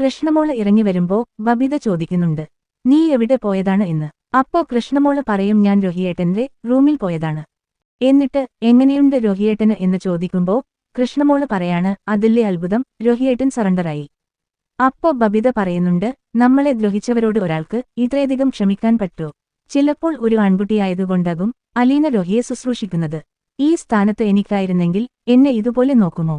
കൃഷ്ണമോള് ഇറങ്ങി വരുമ്പോ ബബിത ചോദിക്കുന്നുണ്ട്, നീ എവിടെ പോയതാണ് എന്ന്. അപ്പോ കൃഷ്ണമോള് പറയും, ഞാൻ രോഹിയേട്ടന്റെ റൂമിൽ പോയതാണ്. എന്നിട്ട് എങ്ങനെയുണ്ട് രോഹിയേട്ടന് എന്ന് ചോദിക്കുമ്പോ കൃഷ്ണമോള് പറയാണ്, അതില്ലേ അത്ഭുതം, രോഹിയേട്ടൻ സറണ്ടറായി. അപ്പോ ബബിത പറയുന്നുണ്ട്, നമ്മളെ ദ്രോഹിച്ചവരോട് ഒരാൾക്ക് ഇത്രയധികം ക്ഷമിക്കാൻ പറ്റുമോ? ചിലപ്പോൾ ഒരു ആൺകുട്ടിയായതുകൊണ്ടാകും അലീന രോഹിയെ ശുശ്രൂഷിക്കുന്നത്. ഈ സ്ഥാനത്ത് എനിക്കായിരുന്നെങ്കിൽ എന്നെ ഇതുപോലെ നോക്കുമോ?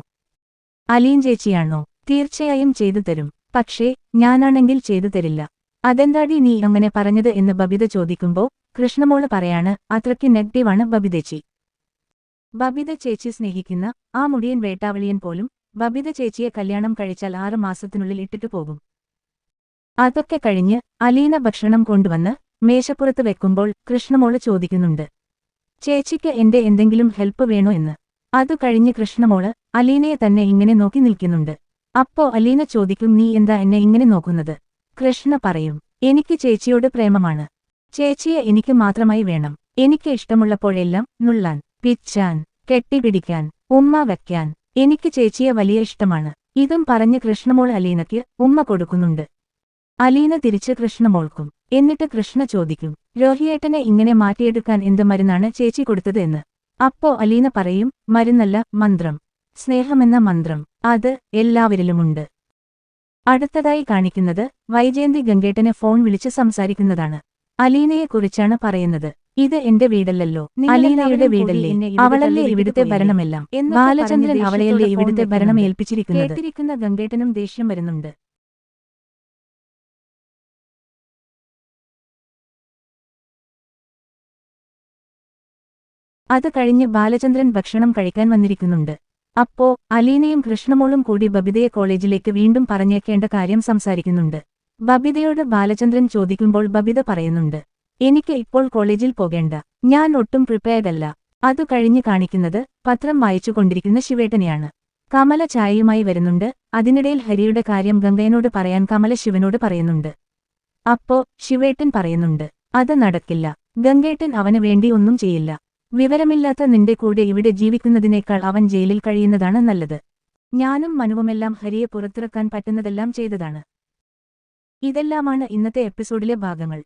അലീൻ ചേച്ചിയാണോ? തീർച്ചയായും ചെയ്തു തരും. പക്ഷേ ഞാനാണെങ്കിൽ ചെയ്തു തരില്ല. അതെന്താടി നീ അങ്ങനെ പറഞ്ഞത് എന്ന് ബബിത ചോദിക്കുമ്പോ കൃഷ്ണമോള് പറയാണ്, അത്രയ്ക്ക് നെഗറ്റീവാണ് ബബിതേച്ചി. ബബിത ചേച്ചി സ്നേഹിക്കുന്ന ആ മുടിയൻ വേട്ടാവളിയൻ പോലും ബബിത ചേച്ചിയെ കല്യാണം കഴിച്ചാൽ 6 മാസത്തിനുള്ളിൽ ഇട്ടിട്ടു പോകും. അതൊക്കെ കഴിഞ്ഞ് അലീന ഭക്ഷണം കൊണ്ടുവന്ന് മേശപ്പുറത്ത് വെക്കുമ്പോൾ കൃഷ്ണമോള് ചോദിക്കുന്നുണ്ട്, ചേച്ചിക്ക് എന്റെ എന്തെങ്കിലും ഹെൽപ്പ് വേണോ എന്ന്. അതു കഴിഞ്ഞ് കൃഷ്ണമോള് അലീനയെ തന്നെ ഇങ്ങനെ നോക്കി നിൽക്കുന്നുണ്ട്. അപ്പോ അലീന ചോദിക്കും, നീ എന്താ എന്നെ ഇങ്ങനെ നോക്കുന്നത്? കൃഷ്ണ പറയും, എനിക്ക് ചേച്ചിയോട് പ്രേമമാണ്. ചേച്ചിയെ എനിക്ക് മാത്രമായി വേണം. എനിക്ക് ഇഷ്ടമുള്ളപ്പോഴെല്ലാം നുള്ളാൻ, പിച്ചാൻ, കെട്ടിപ്പിടിക്കാൻ, ഉമ്മ വയ്ക്കാൻ എനിക്ക് ചേച്ചിയെ വലിയ ഇഷ്ടമാണ്. ഇതും പറഞ്ഞ് കൃഷ്ണമോൾ അലീനയ്ക്ക് ഉമ്മ കൊടുക്കുന്നുണ്ട്. അലീന തിരിച്ച് കൃഷ്ണമോൾക്കും. എന്നിട്ട് കൃഷ്ണ ചോദിക്കും, രോഹിയേട്ടനെ ഇങ്ങനെ മാറ്റിയെടുക്കാൻ എന്ത് മരുന്നാണ് ചേച്ചി കൊടുത്തത് എന്ന്. അപ്പോ അലീന പറയും, മരുന്നല്ല, മന്ത്രം. സ്നേഹമെന്ന മന്ത്രം. അത് എല്ലാവരിലുമുണ്ട്. അടുത്തതായി കാണിക്കുന്നത് വൈജയന്തി ഗംഗേട്ടനെ ഫോൺ വിളിച്ച് സംസാരിക്കുന്നതാണ്. അലീനയെക്കുറിച്ചാണ് പറയുന്നത്. ഇത് എന്റെ വീടല്ലല്ലോ, അലീനയുടെ വീടല്ലേ, അവളല്ലേ ഇവിടുത്തെ ഭരണമെല്ലാം, ബാലചന്ദ്രൻ അവളെയല്ലേ ഇവിടുത്തെ ഭരണം ഏൽപ്പിച്ചിരിക്കുന്നത്. കേട്ടിരിക്കുന്ന ഗംഗേട്ടനും ദേഷ്യം വരുന്നുണ്ട്. അത് കഴിഞ്ഞ് ബാലചന്ദ്രൻ ഭക്ഷണം കഴിക്കാൻ വന്നിരിക്കുന്നുണ്ട്. അപ്പോ അലീനയും കൃഷ്ണമോളും കൂടി ബബിതയെ കോളേജിലേക്ക് വീണ്ടും പറഞ്ഞേക്കേണ്ട കാര്യം സംസാരിക്കുന്നുണ്ട്. ബബിതയോട് ബാലചന്ദ്രൻ ചോദിക്കുമ്പോൾ ബബിത പറയുന്നുണ്ട്, എനിക്ക് ഇപ്പോൾ കോളേജിൽ പോകേണ്ട, ഞാൻ ഒട്ടും പ്രിപ്പയർഡല്ല. അതു കഴിഞ്ഞ് കാണിക്കുന്നത് പത്രം വായിച്ചുകൊണ്ടിരിക്കുന്ന ശിവേട്ടനെയാണ്. കമല ചായയുമായി വരുന്നുണ്ട്. അതിനിടയിൽ ഹരിയുടെ കാര്യം ഗംഗയനോട് പറയാൻ കമല ശിവനോട് പറയുന്നുണ്ട്. അപ്പോ ശിവേട്ടൻ പറയുന്നുണ്ട്, അത് നടക്കില്ല, ഗംഗേട്ടൻ അവന് വേണ്ടി ഒന്നും ചെയ്യില്ല. വിവരമില്ലാത്ത നിന്റെ കൂടെ ഇവിടെ ജീവിക്കുന്നതിനേക്കാൾ അവൻ ജയിലിൽ കഴിയുന്നതാണ് നല്ലത്. ഞാനും മനുവുമെല്ലാം ഹരിയെ പുറത്തിറക്കാൻ പറ്റുന്നതെല്ലാം ചെയ്തതാണ്. ഇതെല്ലാമാണ് ഇന്നത്തെ എപ്പിസോഡിലെ ഭാഗങ്ങൾ.